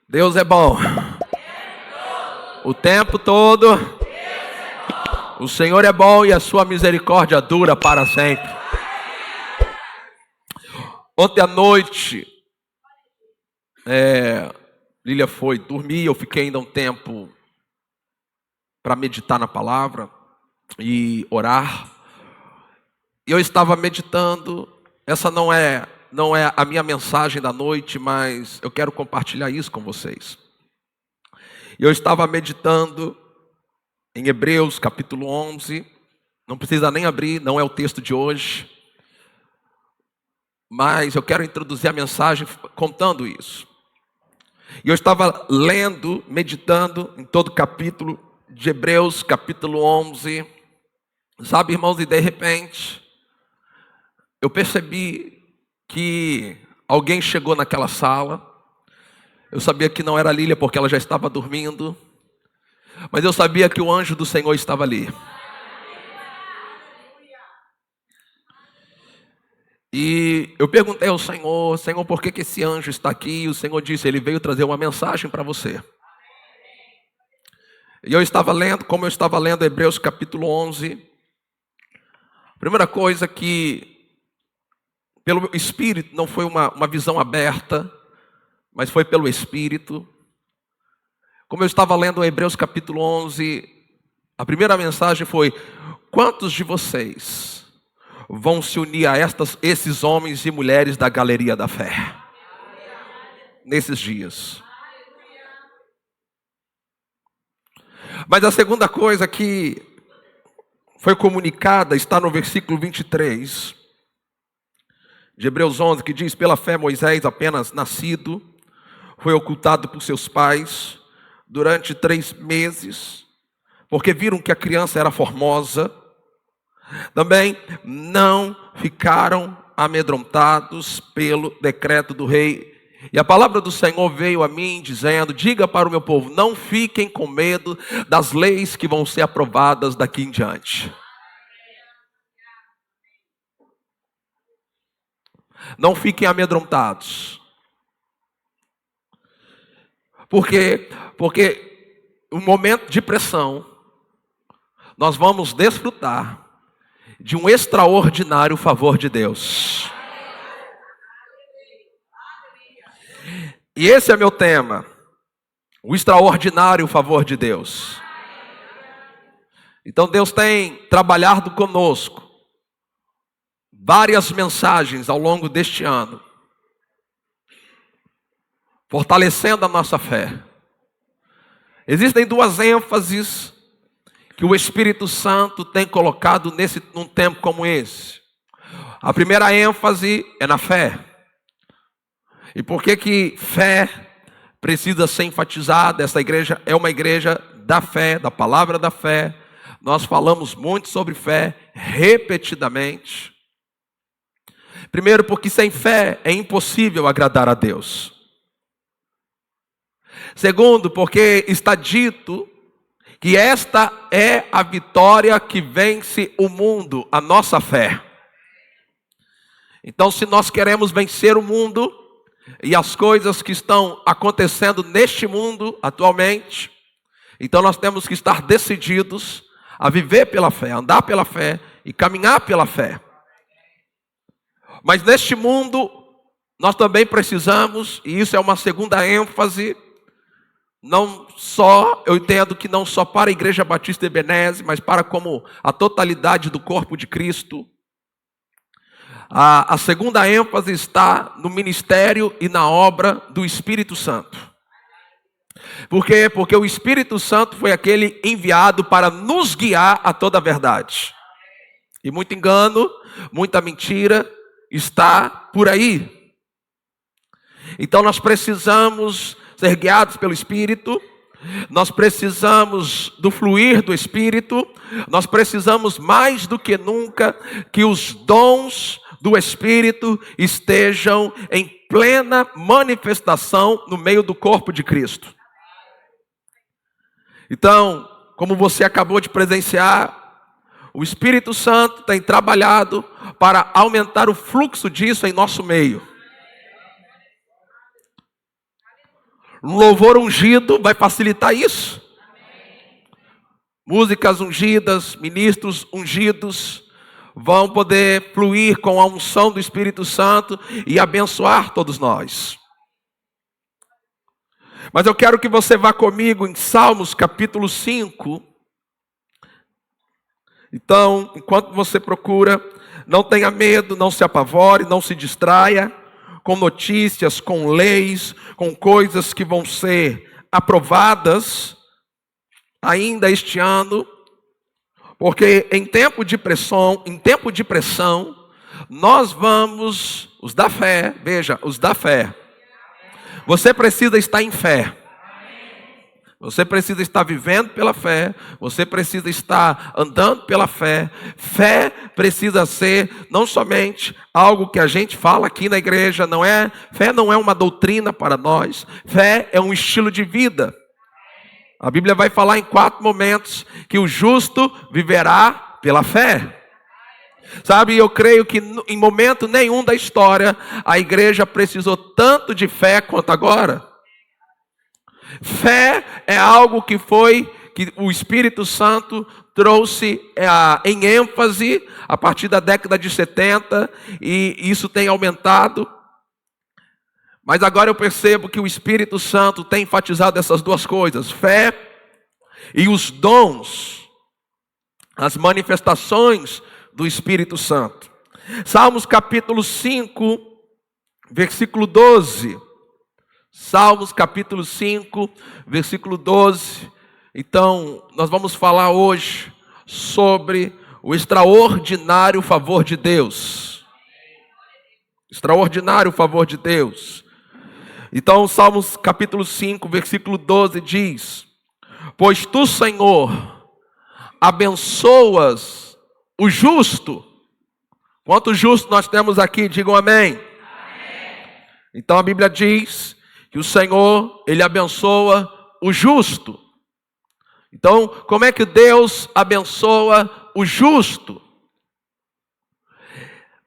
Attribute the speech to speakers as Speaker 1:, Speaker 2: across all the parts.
Speaker 1: Deus é bom. O tempo todo. O Senhor é bom e a sua misericórdia dura para sempre. Ontem à noite, Lília foi dormir, eu fiquei ainda um tempo para meditar na palavra e orar. E eu estava meditando. Essa não é a minha mensagem da noite, mas eu quero compartilhar isso com vocês. Eu estava meditando em Hebreus capítulo 11, não precisa nem abrir, não é o texto de hoje, mas eu quero introduzir a mensagem contando isso. E eu estava lendo, meditando em todo o capítulo de Hebreus capítulo 11, sabe, irmãos, e de repente eu percebi que alguém chegou naquela sala. Eu sabia que não era a Lília porque ela já estava dormindo, mas eu sabia que o anjo do Senhor estava ali. E eu perguntei ao Senhor, Senhor, por que esse anjo está aqui? E o Senhor disse, ele veio trazer uma mensagem para você. E eu estava lendo, como eu estava lendo Hebreus capítulo 11, a primeira coisa que, pelo Espírito, não foi uma visão aberta, mas foi pelo Espírito. Como eu estava lendo Hebreus capítulo 11, a primeira mensagem foi: quantos de vocês vão se unir a esses homens e mulheres da galeria da fé nesses dias? Mas a segunda coisa que foi comunicada está no versículo 23 de Hebreus 11, que diz: pela fé Moisés, apenas nascido, foi ocultado por seus pais durante 3 meses, porque viram que a criança era formosa. Também não ficaram amedrontados pelo decreto do rei. E a palavra do Senhor veio a mim dizendo: diga para o meu povo, não fiquem com medo das leis que vão ser aprovadas daqui em diante. Não fiquem amedrontados. Por quê? Porque um momento de pressão, nós vamos desfrutar de um extraordinário favor de Deus. E esse é meu tema, o extraordinário favor de Deus. Então Deus tem trabalhado conosco várias mensagens ao longo deste ano, fortalecendo a nossa fé. Existem 2 ênfases que o Espírito Santo tem colocado num tempo como esse. A primeira ênfase é na fé. E por que fé precisa ser enfatizada? Essa igreja é uma igreja da fé, da palavra da fé. Nós falamos muito sobre fé, repetidamente. Primeiro, porque sem fé é impossível agradar a Deus. Segundo, porque está dito que esta é a vitória que vence o mundo, a nossa fé. Então, se nós queremos vencer o mundo e as coisas que estão acontecendo neste mundo atualmente, então nós temos que estar decididos a viver pela fé, andar pela fé e caminhar pela fé. Mas neste mundo, nós também precisamos, e isso é uma segunda ênfase, eu entendo que não só para a Igreja Batista Ebenezer, mas para como a totalidade do corpo de Cristo. A segunda ênfase está no ministério e na obra do Espírito Santo. Por quê? Porque o Espírito Santo foi aquele enviado para nos guiar a toda a verdade. E muito engano, muita mentira está por aí. Então nós precisamos ser guiados pelo Espírito, nós precisamos do fluir do Espírito, nós precisamos mais do que nunca que os dons do Espírito estejam em plena manifestação no meio do corpo de Cristo. Então, como você acabou de presenciar, o Espírito Santo tem trabalhado para aumentar o fluxo disso em nosso meio. Louvor ungido vai facilitar isso. Músicas ungidas, ministros ungidos vão poder fluir com a unção do Espírito Santo e abençoar todos nós. Mas eu quero que você vá comigo em Salmos capítulo 5. Então, enquanto você procura, não tenha medo, não se apavore, não se distraia com notícias, com leis, com coisas que vão ser aprovadas ainda este ano, porque em tempo de pressão, nós vamos, os da fé, veja, os da fé. Você precisa estar em fé. Você precisa estar vivendo pela fé. Você precisa estar andando pela fé. Fé precisa ser não somente algo que a gente fala aqui na igreja, não é? Fé não é uma doutrina para nós. Fé é um estilo de vida. A Bíblia vai falar em 4 momentos que o justo viverá pela fé. Sabe, eu creio que em momento nenhum da história a igreja precisou tanto de fé quanto agora. Fé é algo que o Espírito Santo trouxe em ênfase a partir da década de 70 e isso tem aumentado. Mas agora eu percebo que o Espírito Santo tem enfatizado essas duas coisas, fé e os dons, as manifestações do Espírito Santo. Salmos capítulo 5, versículo 12. Salmos capítulo 5, versículo 12. Então, nós vamos falar hoje sobre o extraordinário favor de Deus. Extraordinário favor de Deus. Então, Salmos capítulo 5, versículo 12 diz: pois tu, Senhor, abençoas o justo. Quantos justos nós temos aqui? Digam amém. Então a Bíblia diz que o Senhor, Ele abençoa o justo. Então, como é que Deus abençoa o justo?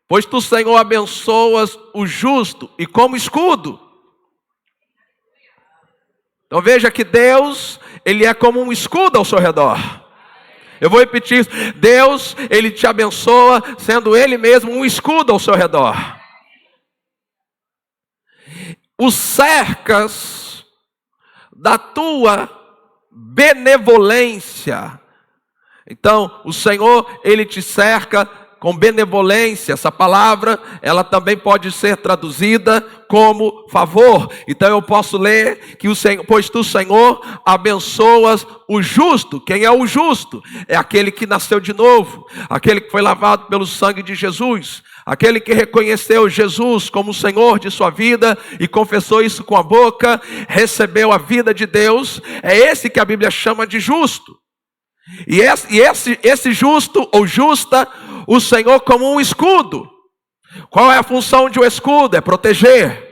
Speaker 1: Pois tu, Senhor, abençoas o justo e como escudo. Então veja que Deus, Ele é como um escudo ao seu redor. Eu vou repetir isso. Deus, Ele te abençoa, sendo Ele mesmo um escudo ao seu redor. Os cercas da tua benevolência. Então, o Senhor, Ele te cerca com benevolência. Essa palavra, ela também pode ser traduzida como favor. Então eu posso ler que o Senhor, pois tu, Senhor, abençoas o justo. Quem é o justo? É aquele que nasceu de novo, aquele que foi lavado pelo sangue de Jesus, aquele que reconheceu Jesus como o Senhor de sua vida e confessou isso com a boca, recebeu a vida de Deus. É esse que a Bíblia chama de justo. E esse justo ou justa, o Senhor como um escudo. Qual é a função de um escudo? É proteger.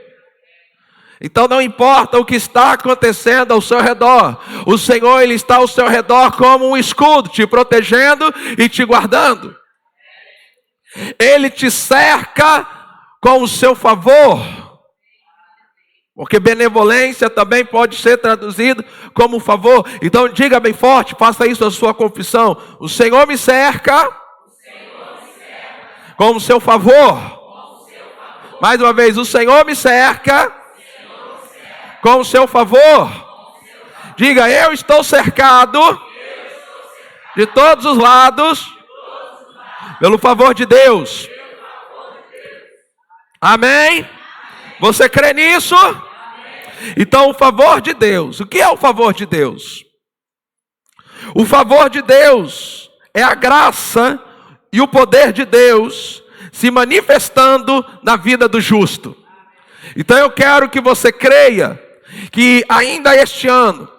Speaker 1: Então não importa o que está acontecendo ao seu redor, o Senhor, Ele está ao seu redor como um escudo, te protegendo e te guardando. Ele te cerca com o seu favor. Porque benevolência também pode ser traduzido como favor. Então diga bem forte, faça isso a sua confissão. O Senhor me cerca com o seu favor. Mais uma vez, o Senhor me cerca com o seu favor. Diga, eu estou cercado de todos os lados pelo favor de Deus. Amém? Você crê nisso? Então, o favor de Deus. O que é o favor de Deus? O favor de Deus é a graça e o poder de Deus se manifestando na vida do justo. Então eu quero que você creia que ainda este ano,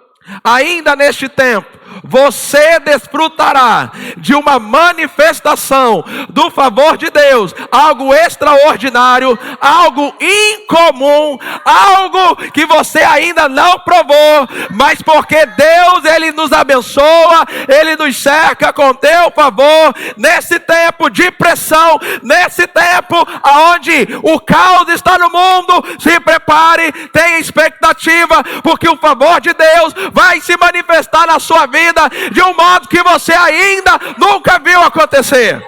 Speaker 1: ainda neste tempo, você desfrutará de uma manifestação do favor de Deus, algo extraordinário, algo incomum, algo que você ainda não provou, mas porque Deus, Ele nos abençoa, Ele nos cerca com teu favor, nesse tempo de pressão, nesse tempo onde o caos está no mundo. Se prepare, tenha expectativa, porque o favor de Deus vai se manifestar na sua vida de um modo que você ainda nunca viu acontecer.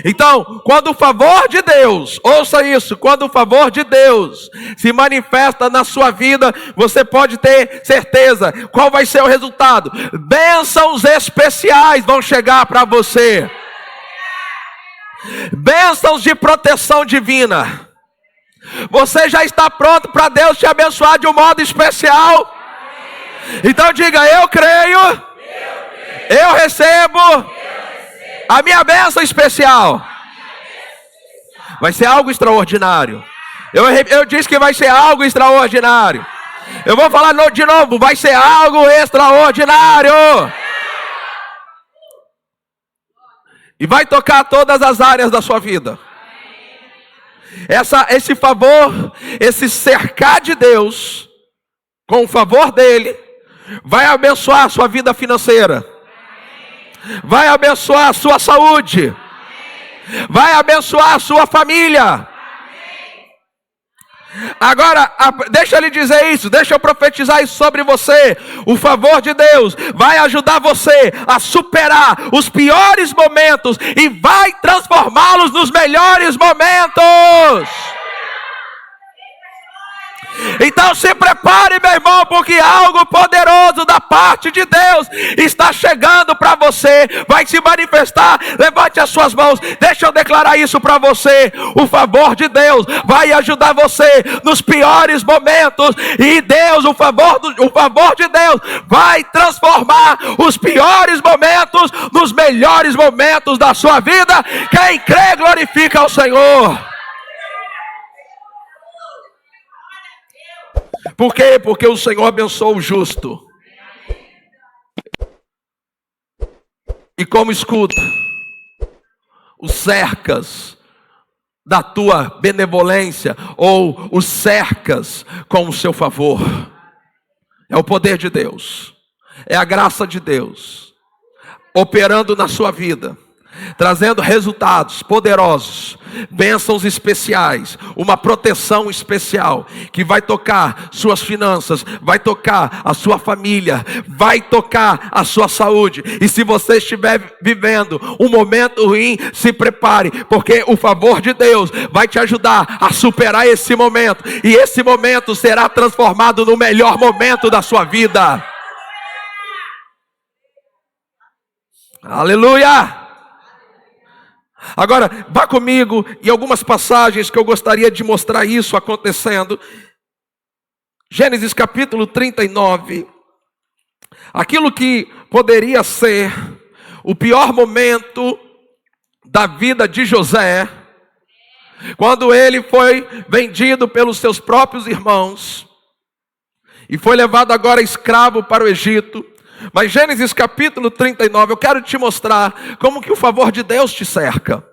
Speaker 1: Então, quando o favor de Deus, ouça isso, quando o favor de Deus se manifesta na sua vida, você pode ter certeza qual vai ser o resultado. Bênçãos especiais vão chegar para você. Bênçãos de proteção divina. Você já está pronto para Deus te abençoar de um modo especial? Então diga: eu creio, eu recebo a minha bênção especial. Vai ser algo extraordinário. Eu disse que vai ser algo extraordinário. Eu vou falar de novo: vai ser algo extraordinário. E vai tocar todas as áreas da sua vida. Esse favor, esse cercar de Deus, com o favor dele, vai abençoar a sua vida financeira. Vai abençoar a sua saúde. Vai abençoar a sua família. Agora, deixa eu lhe dizer isso, deixa eu profetizar isso sobre você. O favor de Deus vai ajudar você a superar os piores momentos e vai transformá-los nos melhores momentos. Então se prepare, meu irmão, porque algo poderoso da parte de Deus está chegando para você, vai se manifestar. Levante as suas mãos, deixa eu declarar isso para você. O favor de Deus vai ajudar você nos piores momentos, e Deus, o favor de Deus vai transformar os piores momentos nos melhores momentos da sua vida. Quem crê, glorifica ao Senhor. Por quê? Porque o Senhor abençoa o justo. E como escudo, os cercas da tua benevolência, ou os cercas com o seu favor. É o poder de Deus, é a graça de Deus operando na sua vida, trazendo resultados poderosos, bênçãos especiais, uma proteção especial, que vai tocar suas finanças, vai tocar a sua família, vai tocar a sua saúde. E se você estiver vivendo um momento ruim, se prepare, porque o favor de Deus vai te ajudar a superar esse momento, e esse momento será transformado no melhor momento da sua vida. Aleluia! Agora, vá comigo em algumas passagens que eu gostaria de mostrar isso acontecendo. Gênesis capítulo 39. Aquilo que poderia ser o pior momento da vida de José, quando ele foi vendido pelos seus próprios irmãos e foi levado agora escravo para o Egito. Mas Gênesis capítulo 39, eu quero te mostrar como que o favor de Deus te cerca.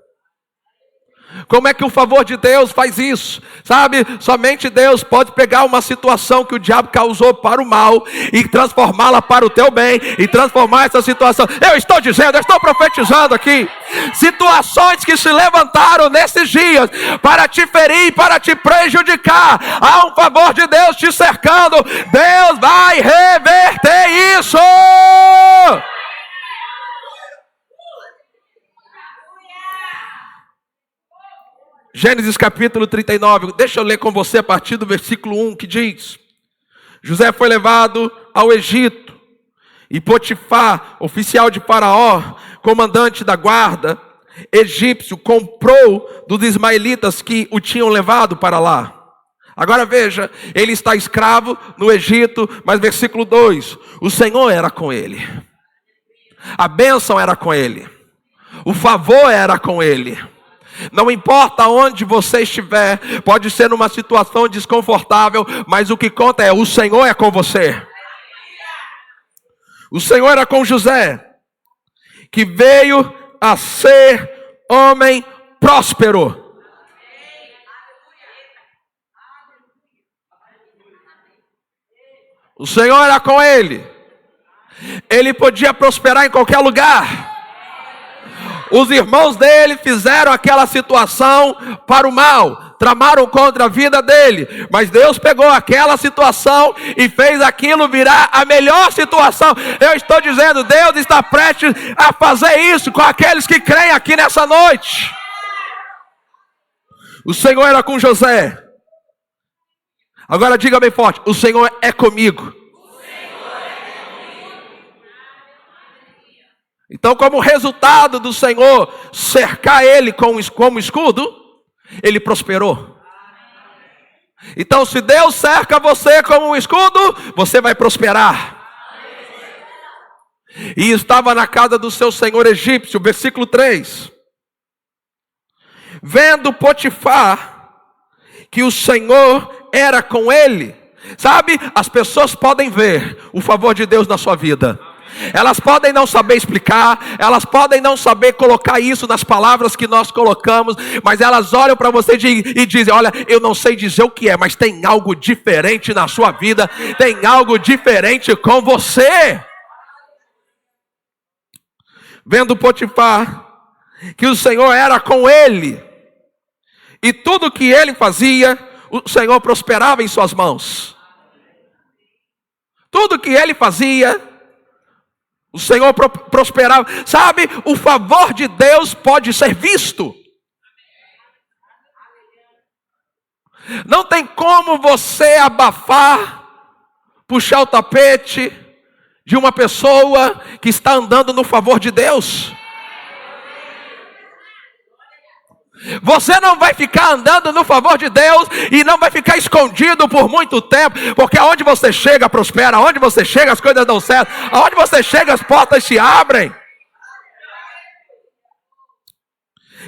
Speaker 1: Como é que o favor de Deus faz isso? Sabe, somente Deus pode pegar uma situação que o diabo causou para o mal e transformá-la para o teu bem, e transformar essa situação. Eu estou dizendo, eu estou profetizando aqui, situações que se levantaram nesses dias para te ferir, para te prejudicar. Há um favor de Deus te cercando. Deus vai reverter isso. Gênesis capítulo 39, deixa eu ler com você a partir do versículo 1, que diz: José foi levado ao Egito, e Potifar, oficial de Faraó, comandante da guarda egípcio, comprou dos ismaelitas que o tinham levado para lá. Agora veja, ele está escravo no Egito, mas versículo 2, o Senhor era com ele, a bênção era com ele, o favor era com ele. Não importa onde você estiver, pode ser numa situação desconfortável, mas o que conta é: o Senhor é com você. O Senhor era com José, que veio a ser homem próspero. O Senhor era com ele. Ele podia prosperar em qualquer lugar. Os irmãos dele fizeram aquela situação para o mal, tramaram contra a vida dele, mas Deus pegou aquela situação e fez aquilo virar a melhor situação. Eu estou dizendo, Deus está prestes a fazer isso com aqueles que creem aqui nessa noite. O Senhor era com José. Agora diga bem forte: o Senhor é comigo. Então, como resultado do Senhor cercar ele como escudo, ele prosperou. Então, se Deus cerca você como um escudo, você vai prosperar. E estava na casa do seu senhor egípcio, versículo 3. Vendo Potifar que o Senhor era com ele. Sabe, as pessoas podem ver o favor de Deus na sua vida. Elas podem não saber explicar, elas podem não saber colocar isso nas palavras que nós colocamos, mas elas olham para você e dizem: olha, eu não sei dizer o que é, mas tem algo diferente na sua vida, tem algo diferente com você. Vendo Potifar que o Senhor era com ele, e tudo que ele fazia, o Senhor prosperava em suas mãos. Tudo que ele fazia, o Senhor prosperava. Sabe, o favor de Deus pode ser visto. Não tem como você abafar, puxar o tapete de uma pessoa que está andando no favor de Deus. Você não vai ficar andando no favor de Deus e não vai ficar escondido por muito tempo, porque aonde você chega prospera, aonde você chega as coisas dão certo, aonde você chega as portas se abrem.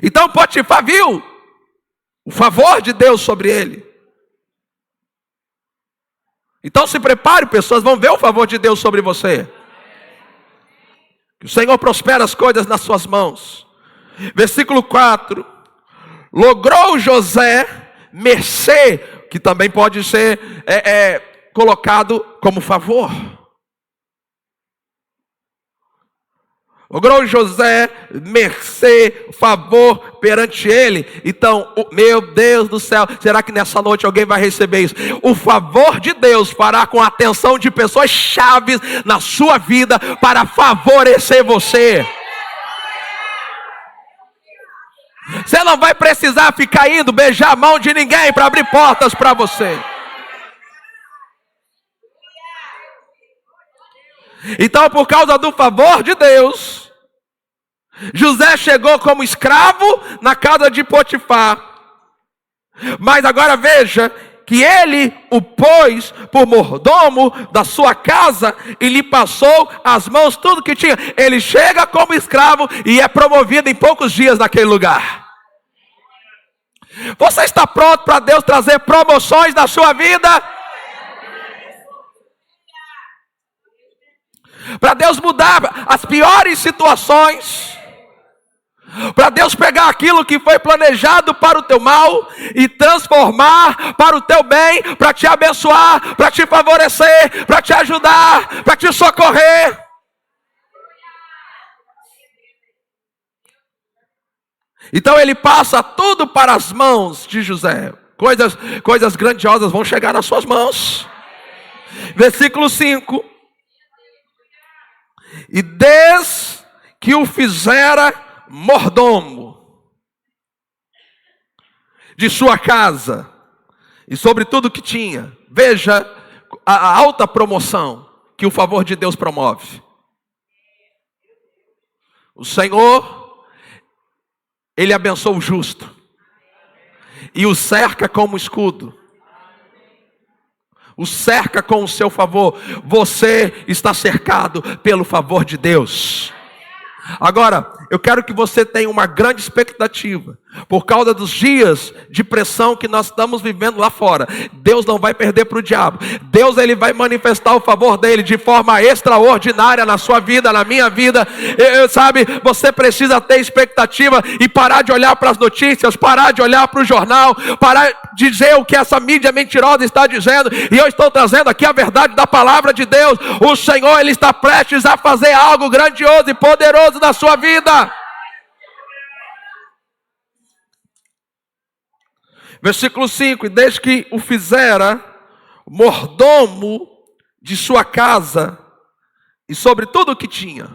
Speaker 1: Então Potifar viu o favor de Deus sobre ele. Então se prepare, pessoas vão ver o favor de Deus sobre você. Que o Senhor prospera as coisas nas suas mãos. Versículo 4. Logrou José mercê, que também pode ser colocado como favor. Logrou José mercê, favor perante ele. Então, meu Deus do céu, será que nessa noite alguém vai receber isso? O favor de Deus fará com a atenção de pessoas chaves na sua vida para favorecer você. Você não vai precisar ficar indo beijar a mão de ninguém para abrir portas para você. Então, por causa do favor de Deus, José chegou como escravo na casa de Potifar. Mas agora veja que ele o pôs por mordomo da sua casa e lhe passou as mãos tudo que tinha. Ele chega como escravo e é promovido em poucos dias naquele lugar. Você está pronto para Deus trazer promoções na sua vida? Para Deus mudar as piores situações? Para Deus pegar aquilo que foi planejado para o teu mal e transformar para o teu bem, para te abençoar, para te favorecer, para te ajudar, para te socorrer. Então ele passa tudo para as mãos de José. Coisas grandiosas vão chegar nas suas mãos. Versículo 5. E desde que o fizera mordomo de sua casa e sobre tudo que tinha. Veja a alta promoção que o favor de Deus promove. O Senhor, Ele abençoa o justo e o cerca como escudo. O cerca com o seu favor. Você está cercado pelo favor de Deus. Agora, eu quero que você tenha uma grande expectativa, Por causa dos dias de pressão que nós estamos vivendo lá fora, Deus não vai perder para o diabo. Deus, ele vai manifestar o favor dele de forma extraordinária na sua vida, na minha vida. Sabe, você precisa ter expectativa e parar de olhar para as notícias, parar de olhar para o jornal, parar de dizer o que essa mídia mentirosa está dizendo. E eu estou trazendo aqui a verdade da palavra de Deus. O Senhor, ele está prestes a fazer algo grandioso e poderoso na sua vida. Versículo 5: e desde que o fizera mordomo de sua casa e sobre tudo o que tinha,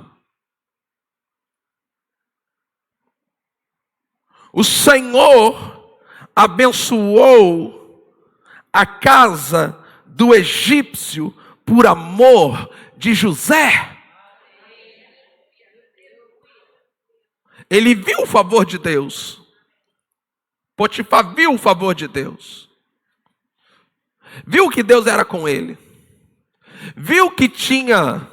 Speaker 1: o Senhor abençoou a casa do egípcio por amor de José. Ele viu o favor de Deus. Potifar viu o favor de Deus. Viu que Deus era com ele. Viu que tinha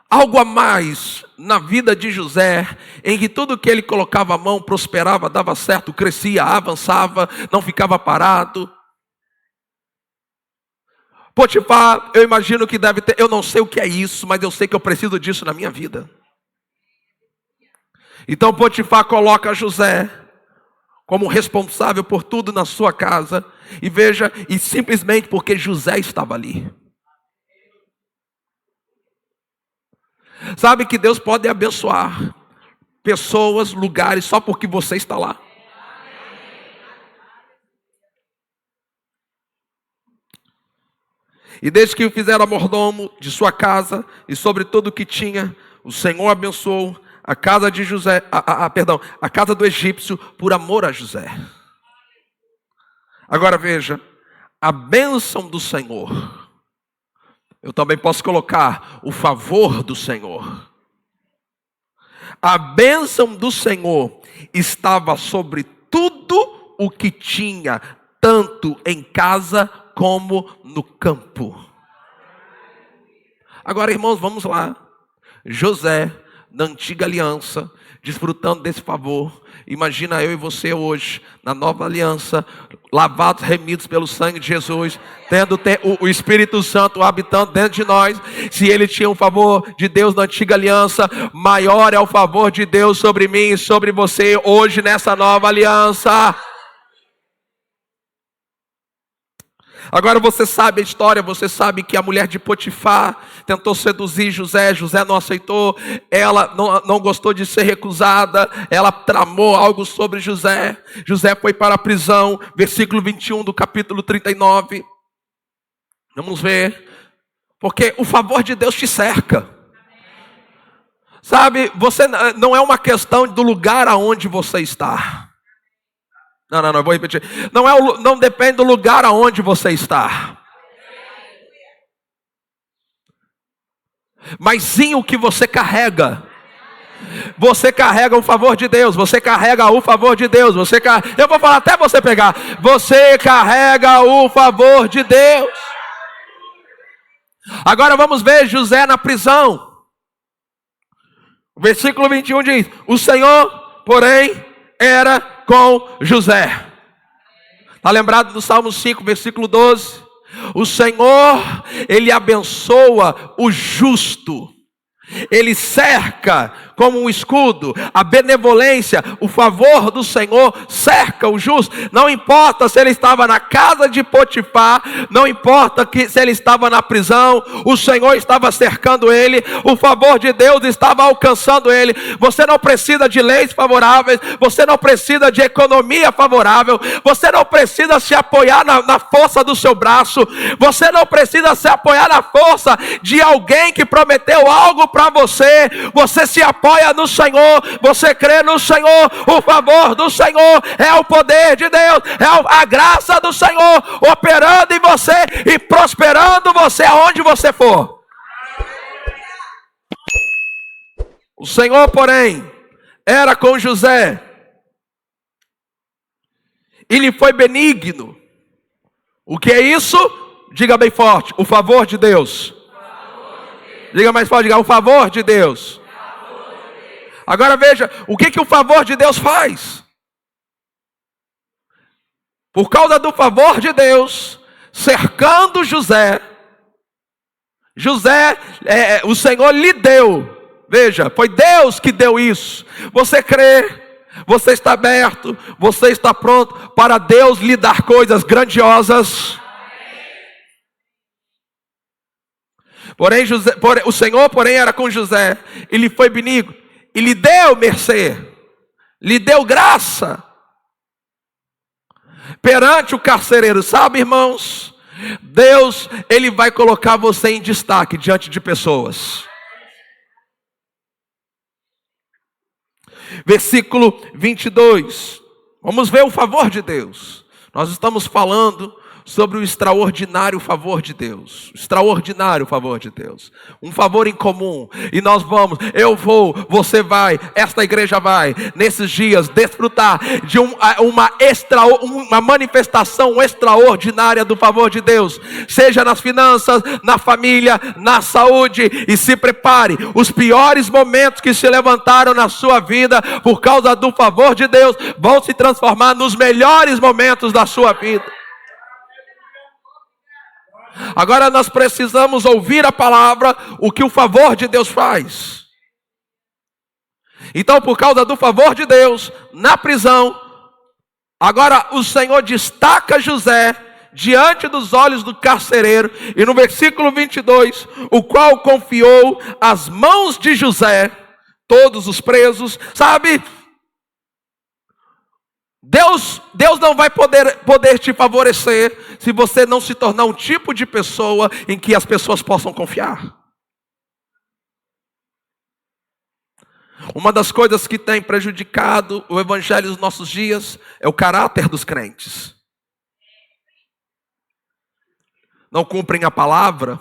Speaker 1: algo a mais na vida de José, em que tudo que ele colocava a mão prosperava, dava certo, crescia, avançava, não ficava parado. Potifar, eu imagino que deve ter, eu não sei o que é isso, mas eu sei que eu preciso disso na minha vida. Então Potifar coloca José como responsável por tudo na sua casa. E veja, e simplesmente porque José estava ali. Sabe que Deus pode abençoar pessoas, lugares, só porque você está lá. E desde que o fizeram mordomo de sua casa e sobre tudo o que tinha, o Senhor abençoou a casa de José, a casa do egípcio, por amor a José. Agora veja, a bênção do Senhor. Eu também posso colocar o favor do Senhor. A bênção do Senhor estava sobre tudo o que tinha, tanto em casa como no campo. Agora, irmãos, vamos lá. José, na antiga aliança, desfrutando desse favor. Imagina eu e você hoje, na nova aliança, lavados, remidos pelo sangue de Jesus, tendo o Espírito Santo habitando dentro de nós. Se ele tinha o favor de Deus na antiga aliança, maior é o favor de Deus sobre mim e sobre você hoje nessa nova aliança. Agora você sabe a história, você sabe que a mulher de Potifar tentou seduzir José, José não aceitou, ela não gostou de ser recusada, ela tramou algo sobre José, José foi para a prisão, versículo 21 do capítulo 39, vamos ver, porque o favor de Deus te cerca, sabe, você não é uma questão do lugar aonde você está. Não, eu vou repetir. Não depende do lugar aonde você está, mas sim o que você carrega. Você carrega o favor de Deus. Você carrega o favor de Deus. Eu vou falar até você pegar. Você carrega o favor de Deus. Agora vamos ver José na prisão. O versículo 21 diz: o Senhor, porém, era com José. Está lembrado do Salmo 5, versículo 12? O Senhor, ele abençoa o justo. Ele cerca como um escudo. A benevolência, o favor do Senhor cerca o justo. Não importa se ele estava na casa de Potifar, não importa se ele estava na prisão, o Senhor estava cercando ele, o favor de Deus estava alcançando ele. Você não precisa de leis favoráveis, você não precisa de economia favorável, você não precisa se apoiar na força do seu braço, você não precisa se apoiar na força de alguém que prometeu algo para você. Você se apoia no Senhor, você crê no Senhor. O favor do Senhor é o poder de Deus, é a graça do Senhor operando em você e prosperando você aonde você for. O Senhor, porém, era com José e lhe foi benigno. O que é isso? Diga bem forte: o favor de Deus. Diga mais forte, diga: o favor de Deus. Agora veja, o que o favor de Deus faz? por causa do favor de Deus, cercando José, o Senhor lhe deu. Veja, foi Deus que deu isso. Você crê? Você está aberto? Você está pronto para Deus lhe dar coisas grandiosas? O Senhor, porém, era com José. Ele foi benigno e lhe deu mercê, lhe deu graça perante o carcereiro. Sabe, irmãos, Deus, Ele vai colocar você em destaque diante de pessoas. Versículo 22. Vamos ver o favor de Deus. Nós estamos falando sobre o extraordinário favor de Deus. Extraordinário favor de Deus. Um favor incomum. E nós vamos, eu vou, você vai, esta igreja vai, nesses dias, desfrutar de uma manifestação extraordinária do favor de Deus. Seja nas finanças, na família, na saúde. E se prepare, os piores momentos que se levantaram na sua vida por causa do favor de Deus vão se transformar nos melhores momentos da sua vida. Agora nós precisamos ouvir a palavra, o que o favor de Deus faz. Então, por causa do favor de Deus, na prisão, agora o Senhor destaca José diante dos olhos do carcereiro. E no versículo 22, o qual confiou às mãos de José todos os presos. Sabe, Deus não vai poder te favorecer se você não se tornar um tipo de pessoa em que as pessoas possam confiar. Uma das coisas que tem prejudicado o evangelho nos nossos dias é o caráter dos crentes. Não cumprem a palavra,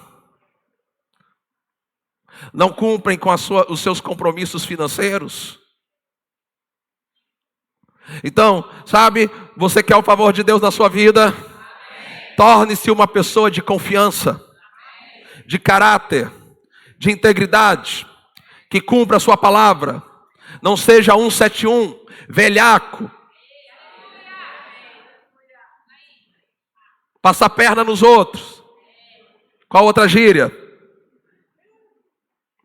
Speaker 1: não cumprem com os seus compromissos financeiros. Então, sabe, você quer o favor de Deus na sua vida? Torne-se uma pessoa de confiança, de caráter, de integridade, que cumpra a sua palavra. Não seja 171, velhaco, passar perna nos outros. Qual outra gíria?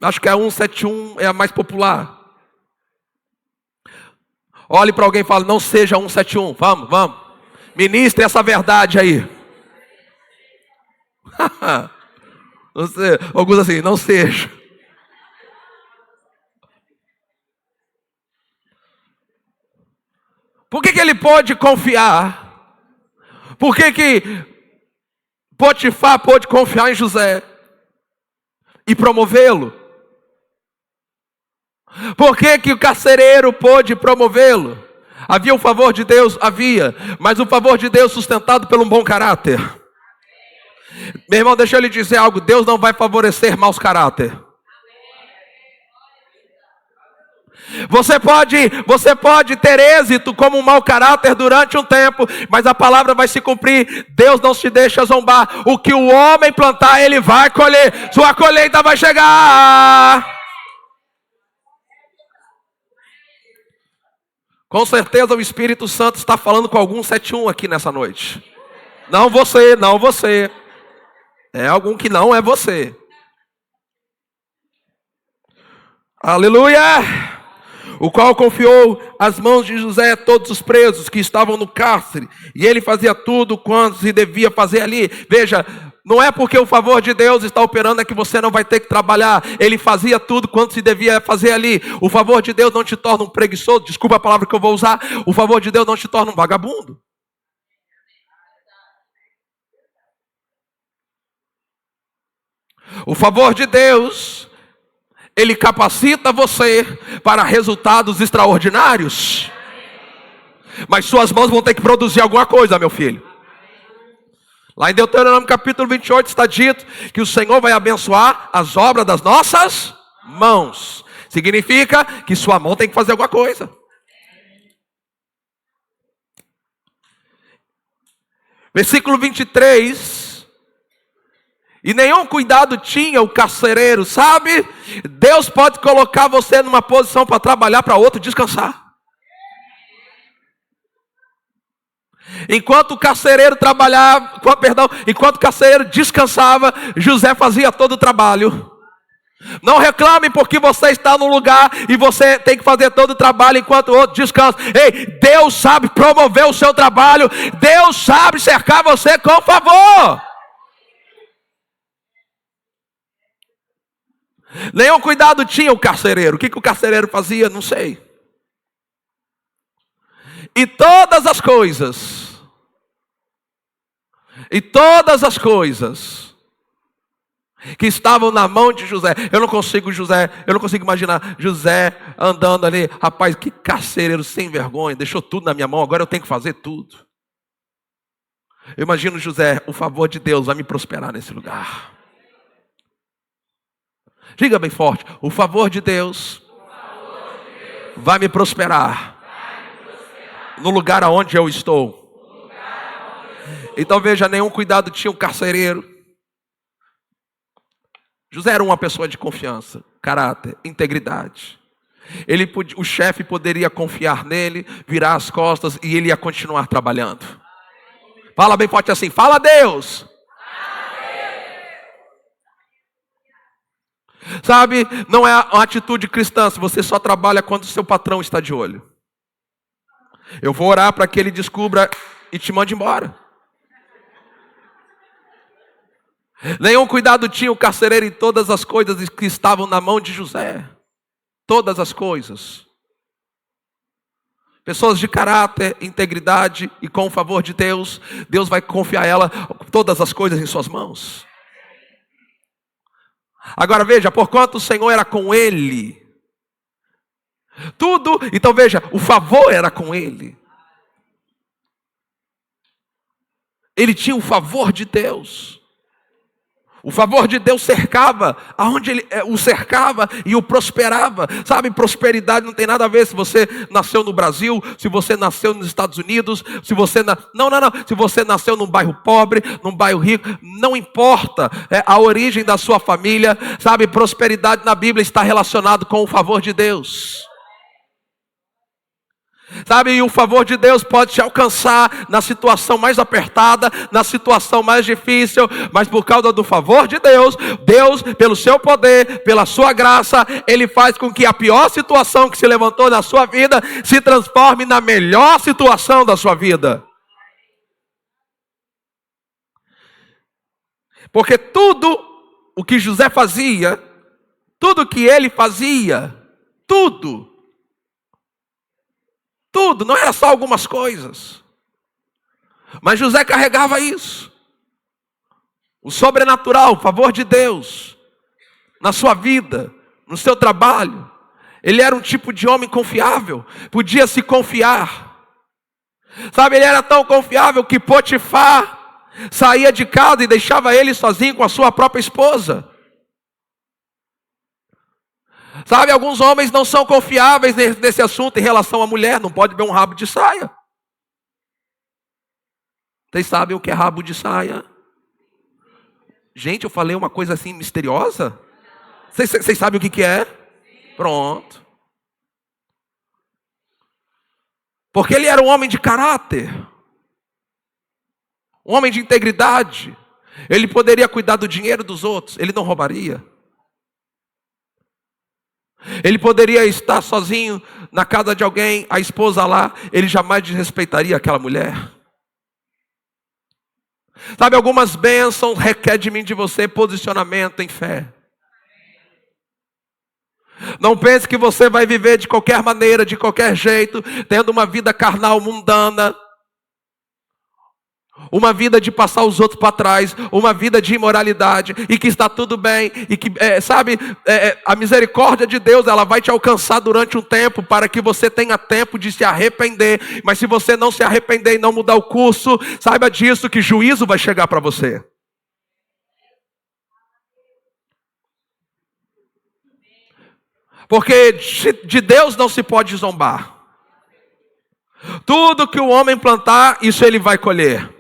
Speaker 1: Acho que a 171 é a mais popular. Olhe para alguém e fale, não seja 171. Vamos. Ministre essa verdade aí. Alguns assim, não seja. Por que ele pode confiar? Por que Potifar pôde confiar em José e promovê-lo? Por que o carcereiro pôde promovê-lo? Havia o favor de Deus? Havia. Mas o favor de Deus sustentado pelo bom caráter. Meu irmão, deixa eu lhe dizer algo. Deus não vai favorecer maus caráter. Você pode ter êxito como um mau caráter durante um tempo, mas a palavra vai se cumprir. Deus não se deixa zombar. O que o homem plantar, ele vai colher. Sua colheita vai chegar. Com certeza o Espírito Santo está falando com algum 71 aqui nessa noite. Não você. É algum que não é você. Aleluia! O qual confiou às mãos de José todos os presos que estavam no cárcere. E ele fazia tudo quanto se devia fazer ali. Veja, não é porque o favor de Deus está operando é que você não vai ter que trabalhar. Ele fazia tudo quanto se devia fazer ali. O favor de Deus não te torna um preguiçoso. Desculpa a palavra que eu vou usar. O favor de Deus não te torna um vagabundo. O favor de Deus, ele capacita você para resultados extraordinários. Mas suas mãos vão ter que produzir alguma coisa, meu filho. Lá em Deuteronômio capítulo 28 está dito que o Senhor vai abençoar as obras das nossas mãos. Significa que sua mão tem que fazer alguma coisa. Versículo 23. E nenhum cuidado tinha o carcereiro, sabe? Deus pode colocar você numa posição para trabalhar, para outro descansar. Enquanto o carcereiro trabalhava, enquanto o carcereiro descansava, José fazia todo o trabalho. Não reclame porque você está no lugar e você tem que fazer todo o trabalho enquanto o outro descansa. Ei, Deus sabe promover o seu trabalho. Deus sabe cercar você com favor. Nenhum cuidado tinha o carcereiro. O que o carcereiro fazia? Não sei. E todas as coisas que estavam na mão de José. Eu não consigo imaginar José andando ali. Rapaz, que carcereiro sem vergonha. Deixou tudo na minha mão, agora eu tenho que fazer tudo. Eu imagino José, o favor de Deus vai me prosperar nesse lugar. Diga bem forte, o favor de Deus vai me prosperar no lugar aonde eu estou. Então veja, nenhum cuidado tinha o carcereiro. José era uma pessoa de confiança, caráter, integridade. O chefe poderia confiar nele, virar as costas e ele ia continuar trabalhando. Fala bem forte assim, fala a Deus. Sabe, não é uma atitude cristã se você só trabalha quando o seu patrão está de olho. Eu vou orar para que ele descubra e te mande embora. Nenhum cuidado tinha o carcereiro em todas as coisas que estavam na mão de José. Todas as coisas. Pessoas de caráter, integridade e com o favor de Deus, Deus vai confiar ela todas as coisas em suas mãos. Agora veja, porquanto o Senhor era com ele, tudo, então veja, o favor era com ele. Ele tinha o favor de Deus. O favor de Deus cercava, aonde ele o cercava e o prosperava. Sabe, prosperidade não tem nada a ver se você nasceu no Brasil, se você nasceu nos Estados Unidos, se você se você nasceu num bairro pobre, num bairro rico, não importa a origem da sua família. Sabe, prosperidade na Bíblia está relacionado com o favor de Deus. Sabe, e o favor de Deus pode te alcançar na situação mais apertada, na situação mais difícil, mas por causa do favor de Deus, Deus, pelo seu poder, pela sua graça, Ele faz com que a pior situação que se levantou na sua vida se transforme na melhor situação da sua vida. Porque tudo o que José fazia, tudo que ele fazia, tudo, não era só algumas coisas. Mas José carregava isso. O sobrenatural, o favor de Deus, na sua vida, no seu trabalho. Ele era um tipo de homem confiável, podia se confiar. Sabe, ele era tão confiável que Potifar saía de casa e deixava ele sozinho com a sua própria esposa. Sabe, alguns homens não são confiáveis nesse assunto em relação à mulher. Não pode ver um rabo de saia. Vocês sabem o que é rabo de saia? Gente, eu falei uma coisa assim misteriosa? Vocês sabem o que é? Pronto. Porque ele era um homem de caráter. Um homem de integridade. Ele poderia cuidar do dinheiro dos outros. Ele não roubaria. Ele poderia estar sozinho na casa de alguém, a esposa lá, ele jamais desrespeitaria aquela mulher. Sabe, algumas bênçãos requer de mim, de você, posicionamento em fé. Não pense que você vai viver de qualquer maneira, de qualquer jeito, tendo uma vida carnal mundana. Uma vida de passar os outros para trás, uma vida de imoralidade, e que está tudo bem, e que, a misericórdia de Deus, ela vai te alcançar durante um tempo, para que você tenha tempo de se arrepender. Mas se você não se arrepender e não mudar o curso, saiba disso, que juízo vai chegar para você. Porque de Deus não se pode zombar. Tudo que o homem plantar, isso ele vai colher.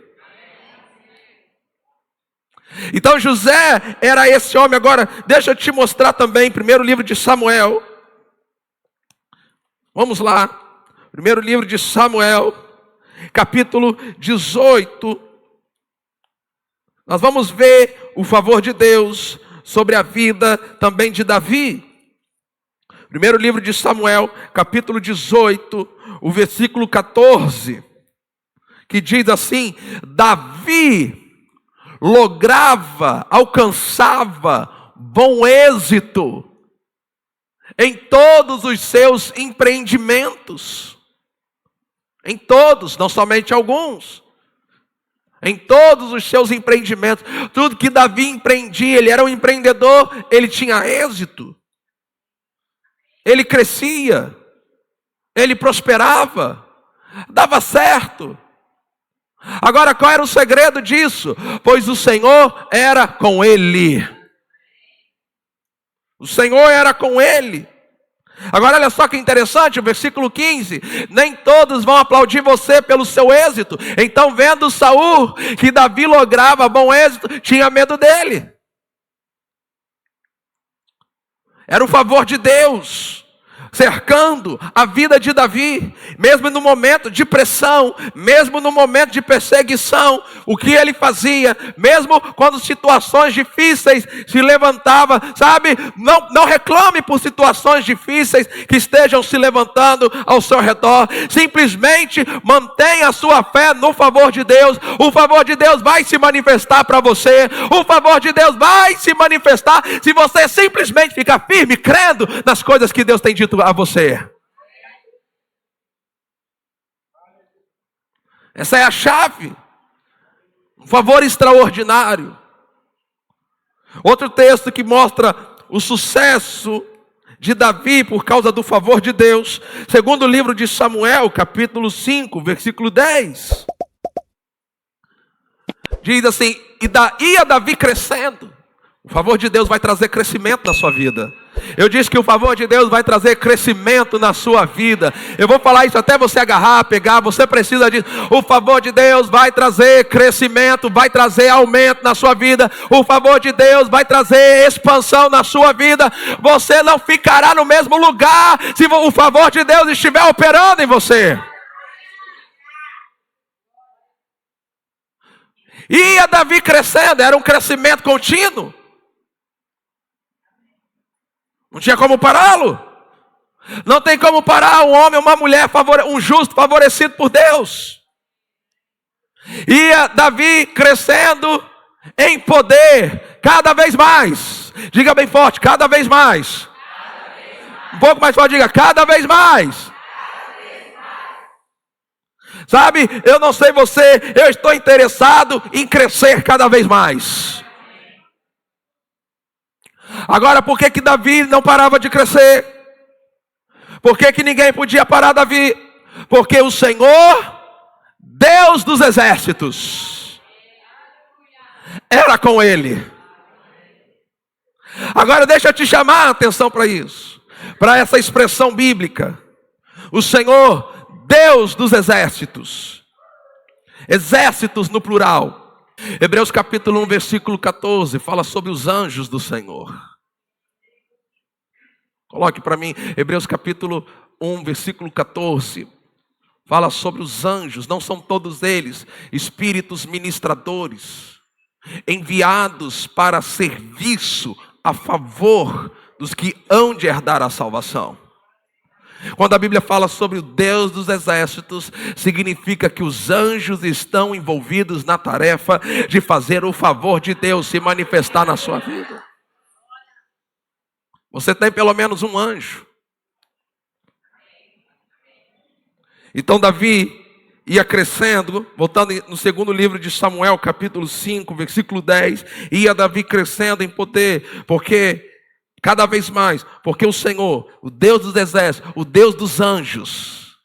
Speaker 1: Então José era esse homem. Agora, deixa eu te mostrar também, primeiro livro de Samuel. Vamos lá. Primeiro livro de Samuel. capítulo 18, nós vamos ver o favor de Deus sobre a vida também de Davi. Primeiro livro de Samuel, capítulo 18, o versículo 14, que diz assim: Davi alcançava bom êxito em todos os seus empreendimentos. Em todos, não somente alguns. Em todos os seus empreendimentos. Tudo que Davi empreendia, ele era um empreendedor, ele tinha êxito. Ele crescia. Ele prosperava. Dava certo. Agora, qual era o segredo disso? Pois o Senhor era com ele. O Senhor era com ele. Agora olha só que interessante, o versículo 15: nem todos vão aplaudir você pelo seu êxito. Então, vendo Saul que Davi lograva bom êxito, tinha medo dele. Era o favor de Deus cercando a vida de Davi, mesmo no momento de pressão, mesmo no momento de perseguição. O que ele fazia, mesmo quando situações difíceis se levantavam, sabe, não reclame por situações difíceis que estejam se levantando ao seu redor, simplesmente mantenha a sua fé no favor de Deus. O favor de Deus vai se manifestar para você, o favor de Deus vai se manifestar se você simplesmente ficar firme, crendo nas coisas que Deus tem dito a você. Essa é a chave. Um favor extraordinário. Outro texto que mostra o sucesso de Davi por causa do favor de Deus, segundo o livro de Samuel, capítulo 5, versículo 10. Diz assim: ia Davi crescendo. O favor de Deus vai trazer crescimento na sua vida. Eu disse que o favor de Deus vai trazer crescimento na sua vida. Eu vou falar isso até você agarrar, pegar. Você precisa disso. O favor de Deus vai trazer crescimento, vai trazer aumento na sua vida. O favor de Deus vai trazer expansão na sua vida. Você não ficará no mesmo lugar se o favor de Deus estiver operando em você. Ia Davi crescendo, era um crescimento contínuo. Não tinha como pará-lo. Não tem como parar um homem ou uma mulher, um justo favorecido por Deus. Ia Davi crescendo em poder, cada vez mais. Diga bem forte, cada vez mais. Um pouco mais forte, diga, cada vez mais. Sabe, eu não sei você, eu estou interessado em crescer cada vez mais. Agora, por que Davi não parava de crescer? Por que ninguém podia parar Davi? Porque o Senhor, Deus dos exércitos, era com ele. Agora deixa eu te chamar a atenção para isso, para essa expressão bíblica. O Senhor, Deus dos exércitos. Exércitos no plural. Hebreus capítulo 1, versículo 14, fala sobre os anjos do Senhor. Coloque para mim, Hebreus capítulo 1, versículo 14. Fala sobre os anjos, não são todos eles espíritos ministradores, enviados para serviço a favor dos que hão de herdar a salvação. Quando a Bíblia fala sobre o Deus dos exércitos, significa que os anjos estão envolvidos na tarefa de fazer o favor de Deus se manifestar na sua vida. Você tem pelo menos um anjo. Então Davi ia crescendo, voltando no segundo livro de Samuel, capítulo 5, versículo 10, ia Davi crescendo em poder, porque cada vez mais, porque o Senhor, o Deus dos exércitos, o Deus dos anjos,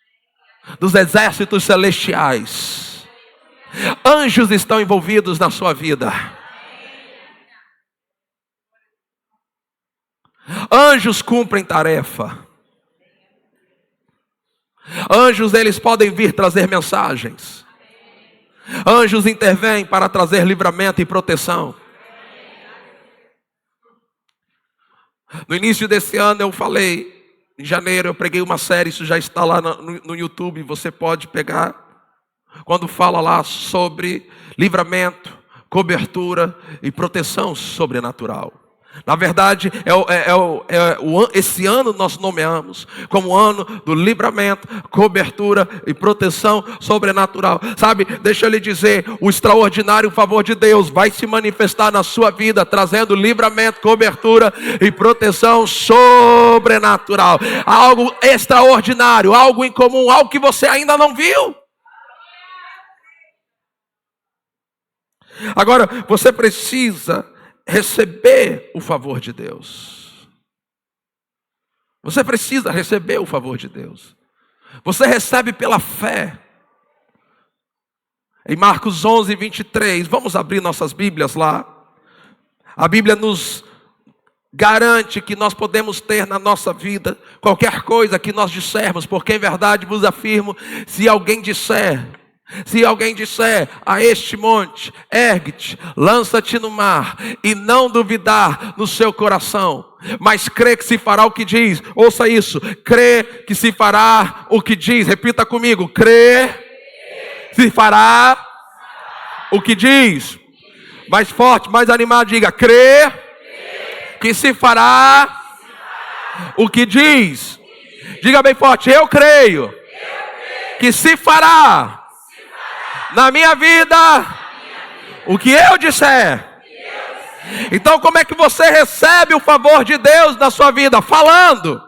Speaker 1: dos exércitos celestiais, anjos estão envolvidos na sua vida. Anjos cumprem tarefa. Anjos, eles podem vir trazer mensagens. Anjos intervêm para trazer livramento e proteção. No início desse ano eu falei, em janeiro eu preguei uma série, isso já está lá no YouTube, você pode pegar. quando fala lá sobre livramento, cobertura e proteção sobrenatural. Na verdade, esse ano nós nomeamos como o ano do livramento, cobertura e proteção sobrenatural. Sabe, deixa eu lhe dizer, o extraordinário favor de Deus vai se manifestar na sua vida, trazendo livramento, cobertura e proteção sobrenatural. Algo extraordinário, algo incomum, algo que você ainda não viu. Agora, você precisa receber o favor de Deus. Você precisa receber o favor de Deus. Você recebe pela fé. Em Marcos 11, 23, vamos abrir nossas Bíblias lá. A Bíblia nos garante que nós podemos ter na nossa vida qualquer coisa que nós dissermos, porque em verdade vos afirmo, se alguém disser a este monte, ergue-te, lança-te no mar, e não duvidar no seu coração, mas crê que se fará o que diz. Ouça isso, crê que se fará o que diz. Repita comigo, crê que se fará o que diz. Mais forte, mais animado, diga, crê que se fará o que diz. Diga bem forte, eu creio que se fará na minha vida o que eu disser. Então como é que você recebe o favor de Deus na sua vida? Falando.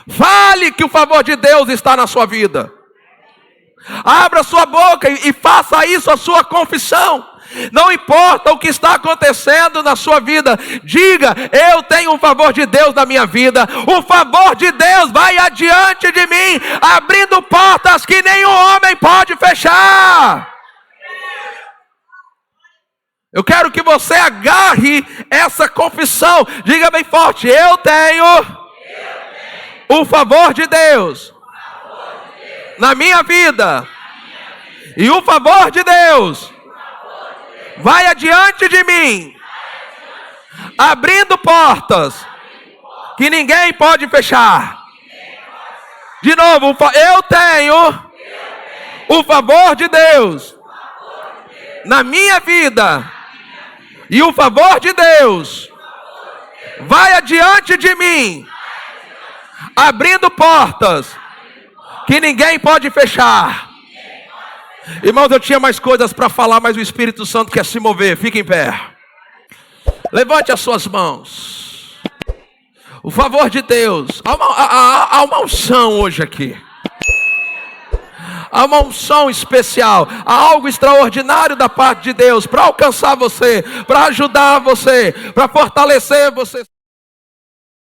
Speaker 1: Fale que o favor de Deus está na sua vida. Abra sua boca e faça isso a sua confissão. Não importa o que está acontecendo na sua vida, diga, eu tenho um favor de Deus na minha vida. O favor de Deus vai adiante de mim, abrindo portas que nenhum homem pode fechar. Eu quero que você agarre essa confissão. Diga bem forte, eu tenho o favor de Deus na minha vida. E o favor de Deus vai adiante de mim, abrindo portas que ninguém pode fechar. De novo, eu tenho o favor de Deus na minha vida. E o favor de Deus vai adiante de mim, abrindo portas que ninguém pode fechar. Irmãos, eu tinha mais coisas para falar, mas o Espírito Santo quer se mover. Fique em pé. Levante as suas mãos. O favor de Deus. Há uma unção hoje aqui. Há uma unção especial. Há algo extraordinário da parte de Deus para alcançar você, para ajudar você, para fortalecer você.